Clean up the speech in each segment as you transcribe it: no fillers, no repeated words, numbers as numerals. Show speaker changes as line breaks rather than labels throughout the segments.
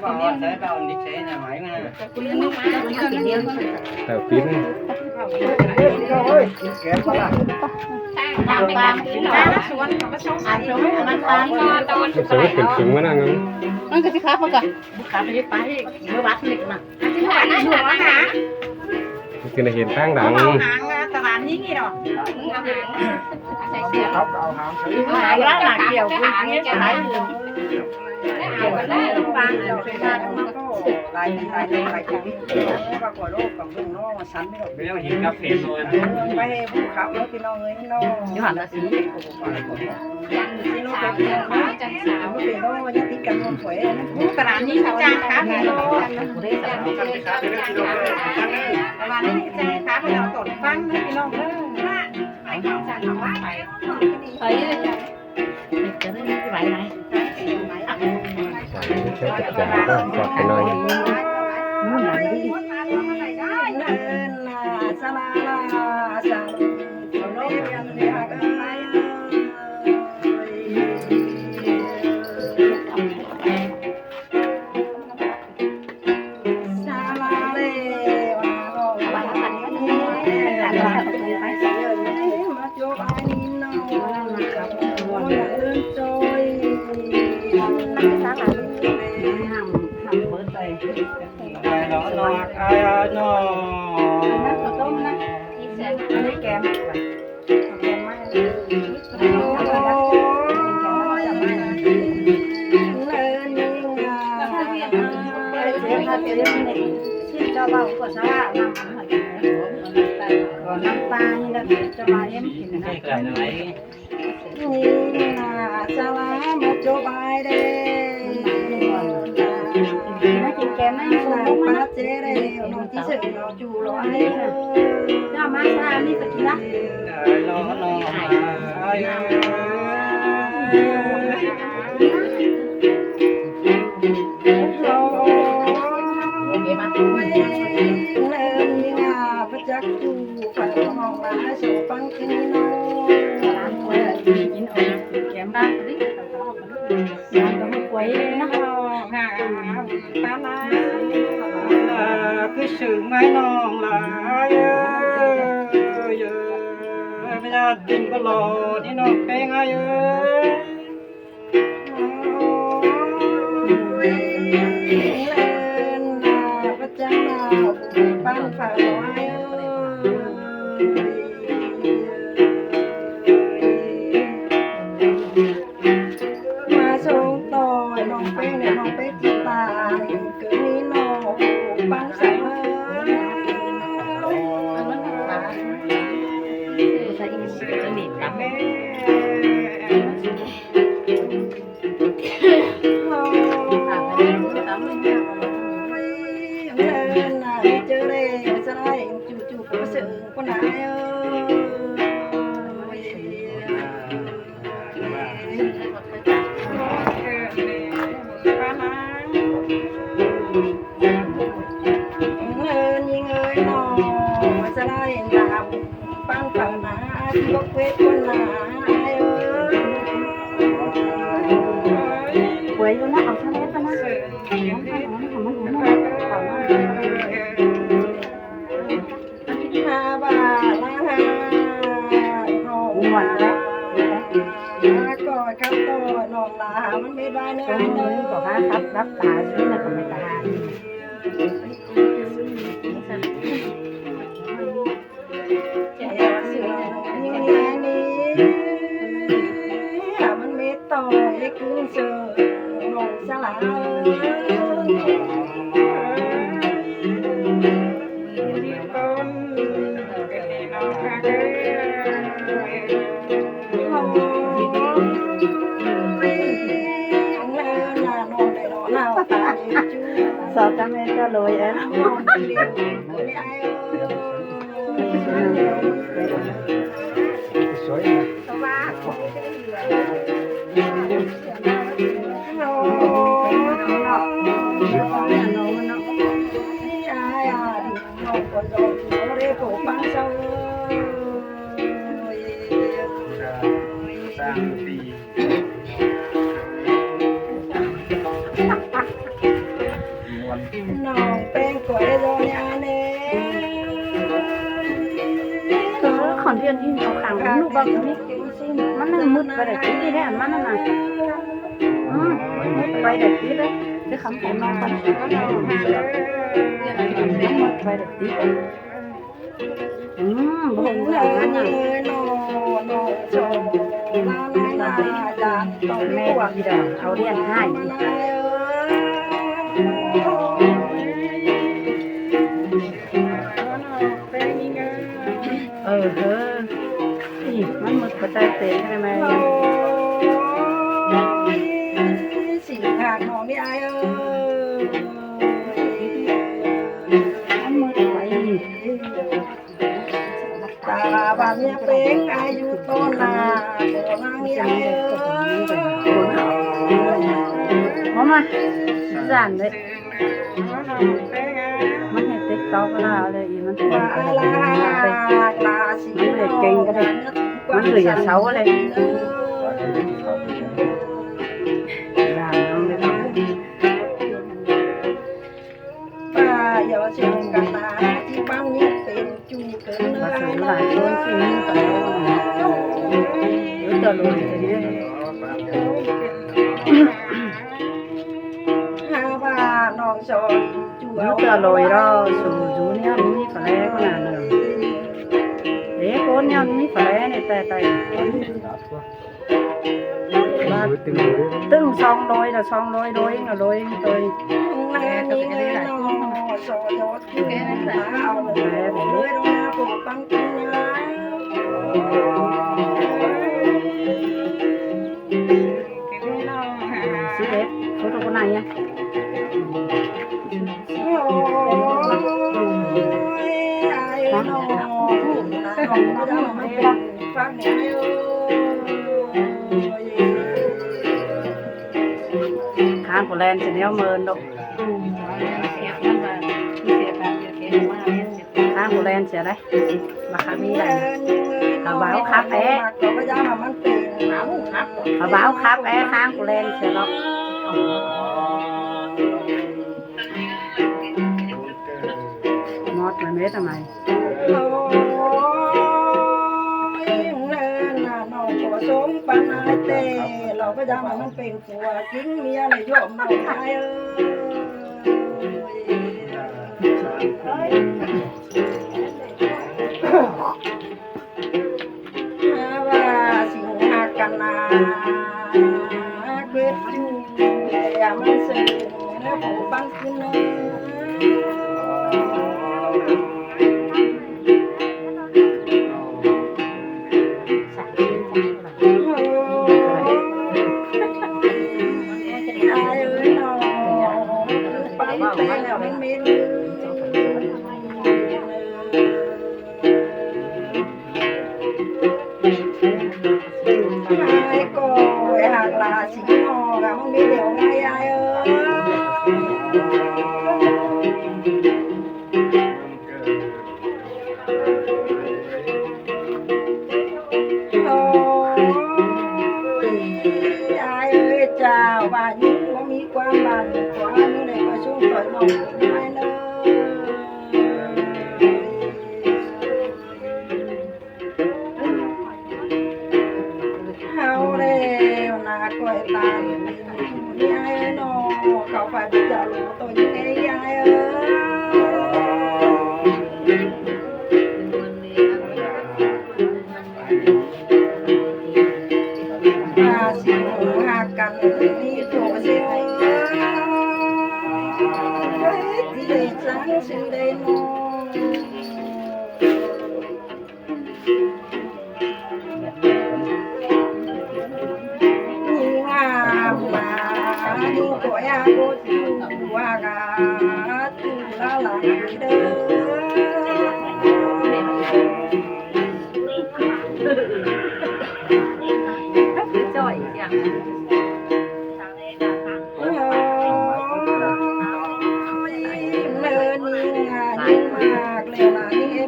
แต่ปิ้น
ตามสวนมาช่องสายมันตามตอน
สวยขึ้นสูงมานั่งงั้น
มันก็สิครับมันก็ขาไปไปเมื่อวัดนี่นะที่ผ่านนี่หลวงนะ
คือเห็นตั้งดัง
หางตลาดนี้กี่ดอกเอาหางใส่เสียเขาเอาหางใส่หางแล้วหางเกี่ยวหางจะไหลเอากันได้ฟังเราเคยได้มันก็หลายครั้งปรากฏโรคกับเรื่องน้องสันไม่หรอก
ไม่ต้องหินกับเผ็ดเลย
ไปผู้ขับรถพี่น้องเอ้ยน้องอยู่หันละสีโลกเป็นน้องจันสาวเป็นน้องยังติดกันหมดสวยตลาดนี้เขาจ้างค้าพี่น้องประมาณนี้จ้างค้าพี่น้องตดฟังนะพี่น้องเด้อไปเข้าจ้างเขาว่าไปไปเลยจ้ะจะได้ไปไหน
ใส่เชือกจับก็กอดไปหน่อย
สลาลาสาธุโลกยังเรียกอะไรสาลาเลวาโรวาคันนี้มาโจบานิโนกับวันเดินจอยสาลาทำเบิร์ดไป
เราหนักอายน้อ
นั่นก็ต้มนะอันนี้แกมแกมไม่โอ้จะไม่เลยนี่ไงเสียค่าเสียนี่ชื่อเจ้าบ่าวก็ซาน้ำมันก็น้ำตานี่ละเจ้าบ่าวเอ็มกินนะ
ไม่ไกลอะไร
นี่นะสลามาโจบายเด้น่ากินแกมไม่สูงมากเจ๊เร็วน้องที่สึกน้องจูร้อยเจ้ามาซานี่ก็กินละ
รออาย
โอเคมาเริ่มนี่นะพระจักจูฝันห้องมาโสปังกินน้องร้านไว้กินเอาแกมบ้างดิร้านก็ไม่ไว้เลยนะฮ่าตาลา
คือสื่อไม่น้องลายไม่ได้ดินก็รอที่น้องเป็นไง
พระเจ้าปั้นฝ่าไว้มาส่งต่อน้องเป็นเนี่ยน้องเป็นที่ตายเกิดนี้น้องปั้นเสมอใส่อินสจะหนีตับแม่เจอเลยจะได้จู่ๆก็เสือคนไหนยิงเอ้ยน้องจะได้ดาบปั้งฝั่งหนาที่ก็เวทคนหนาป่วยอยู่นะเอาช่างเล็บนะบาลาหหวานแล้วก่อครับต่อนองลามันไม่ได้เนื้อเนื้อก็ว่าครับรับตาซื้อนะก็ไม่ตาเจ้าเสือนี่นี่มันไม่ต่อให้คืนเสือนองสลาsao các em cho lùi em
sang
น้องแป้งกวยโดนยาเน่
ขอนเทียนอินเอาขังลูกบอลนี่มันนั่งมุดไปแต่ที่นี่แหละมันนั่นน่ะมุดไปแต่ที่เลยจะคำของน้องกันมุดไปแต่ที่บ่งเลยมันน่ะ
น้องโจลาจานต้อง
แม่
ตัว
ดีดาเอาเรียนให้ เออนี่มันมุดไปแต่เตะใช่ไหม
สิขาดน้องนี่ไอ้
มันมุดไป
ตาบานเนี่ยเป็นอายุต้นนาโบราณนี่ไอ้
มามาสั่นเลยมันเห็นติ๊กต๊อกแล้วเลยมันปวดไปเลยมันเลยเก่งก็ได้มันเลยอย่าเช้าเลยด่าน้องเลย
ป้าอย่าเชื่อกันตาที่บ้านนี้เป็นจูเกินเนื้
ภา
อ
ษาหลายคนที่นี่ก็รู้ตัวลอยเลย
หาว่าน้องชอยจู
รู้ตัวลอยเราสู่จูเนี่ยมีฝรั่งก็นานเลยเด็กคนเนี่ยมีฝรั่งในแต่ตึ้ง200แล้ว200โดยเงาโดยตัว
แม่นี่ไงน้องชอยยอดคือเอาเลยเลยลงมาปลูกปังกินยา
สิเด็ดเขาตรงไหนอ่ะ
โอ้ยไอ้น้องไม่ได้มาเป็นฟังเนี่ย
ข้างกูแลนจะเนี้ยเมินดอกข้างกูแลนเสียได้ราคามีอะไรเอาบ้าครับแอะเอาบ้าครับแอะข้างกูแลนเสียดอกมอดมันเม็ดทำไม
โอ้ยเล่นน่ะน้องผสมปันไอเต้เราก็จะมามันเป็นผัวกินเมียในโยมน้องชายว่าสิงหากันนาเกิดอยู่อย่ามันสึงแล้วผู้ฟังขึ้นเลยเจ้าบ้านนี้ว่ามีความบ้านกว่านู้นได้ก็ช่วยต่อยน้องได้เลยเฮาแล้วนาก้อยตายนี่ไอ้น้องเขาไปเจ้าลูกตัวยังไงยายสิหากันนี่ตัวเสียที่จังสิได้น้องงามมาดูก็อยากดูว่ากาตุลาลาเด้จ่อยอย่าง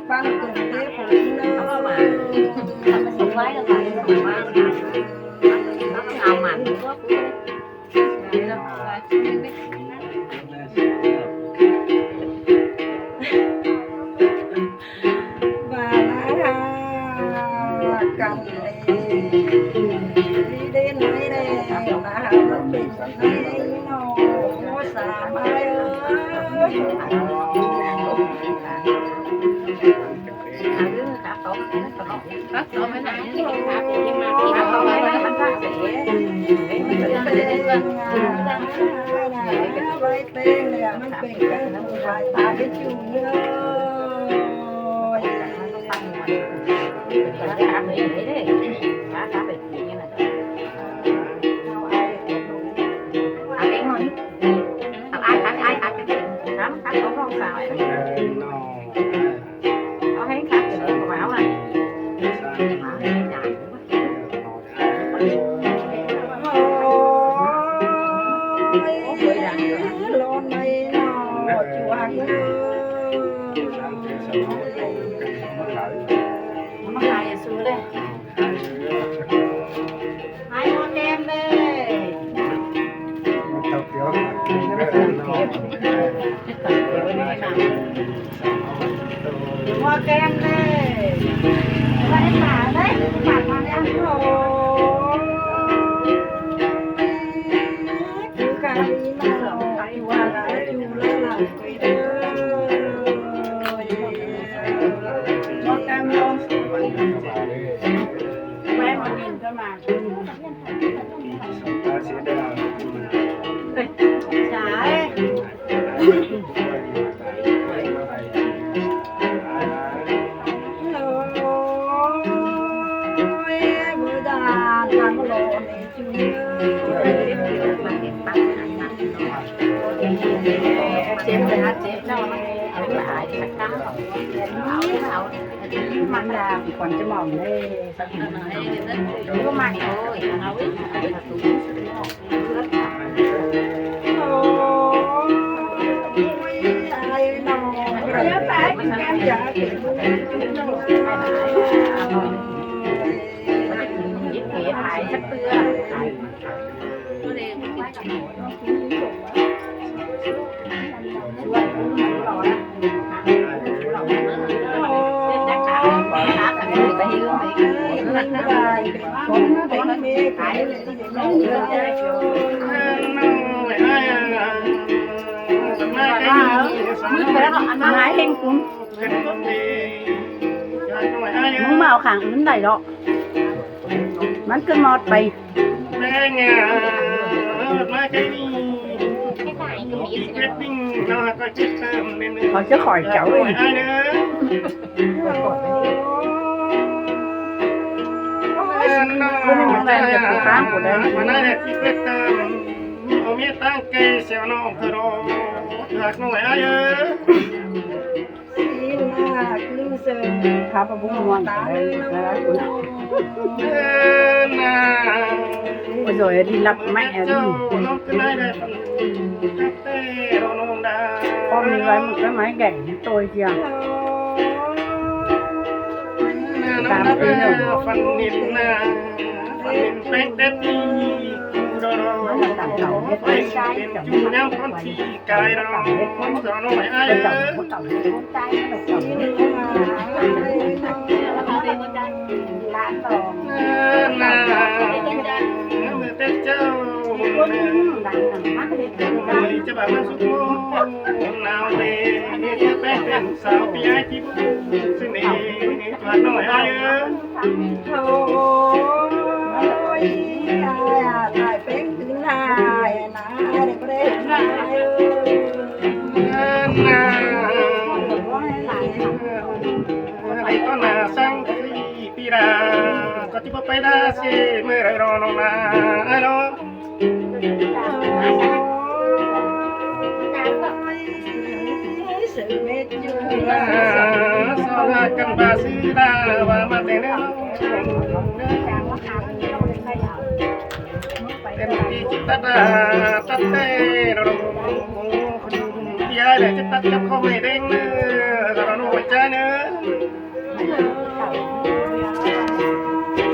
ปั้นตุ่มเทผมเนอะมาทำมาส่งไว้แล้วกันส่งไว้แล้วเอาหมันก็ สามาเอ้ย ไว้เต้งเนี่ยมันเป็นแค่ผู้ชายตาเป็นจุ่มเลยร้อนในหนอจวงเลยมาขายซื้อเลยขายหมดแดงเลยหมดแดงเลยไปหาเลยหามาแล้วโอ้คือการนี้มาหลอกไปว่าละอยู่ละละไปเด้อหมดแดงลงแม่มาดินก็มาใช่เจ็บเลยนะเจ็บเจ้ามันมันดาก่อนจะมองเลยก็มันโอ้ยเอาไว้โอ้ยไอ้น้องเรือไปแก้มจ๋าถึงมือยิ้มเก๋หายสักเตือมึงไปแล้วอันนั้นหายเฮงคุณมึงมาเอาขางอื่นได้หรอกมันก็หมดไปเขาจะขอยเจ้าเองคุณมึงแรงจะกูข้างกูได้ครับประบุงวงได้คุณโอ้ยดีรับแม่ดิพ่อมีไว้มึงก็ไม้แก่งตัวเชียวตามไปเรื่องฟันนิดนะฟันนิดเป็ดเด็ดดีต่างเขาไม่ได้ใช้จับมือน้ำคนที่กายเราคนสอนหน่อยไอ้จับมือจับมือใจจับมือร้านต่อนามือเต้นเจ้าจะแบบมันสุดหนาวเลยจะเป็นสาวปีไอที่พูดซึ่งนี่มาหน่อยไอ้โอ้ยถ่ายเป็นถึงนายนะเด็กเล็กนายไอ้ต้นนาสังปีราก็ที่พอไปได้สิเมื่อไรรอลงมาไอ้น้องสื่อเม็ดอยู่สอนกันบาสีดาว่ามาแต่เนื้อเป็นที่จิตตาตัดเตะเรายายเลยจะตัดกับเขาไม่เด้งเนื้อ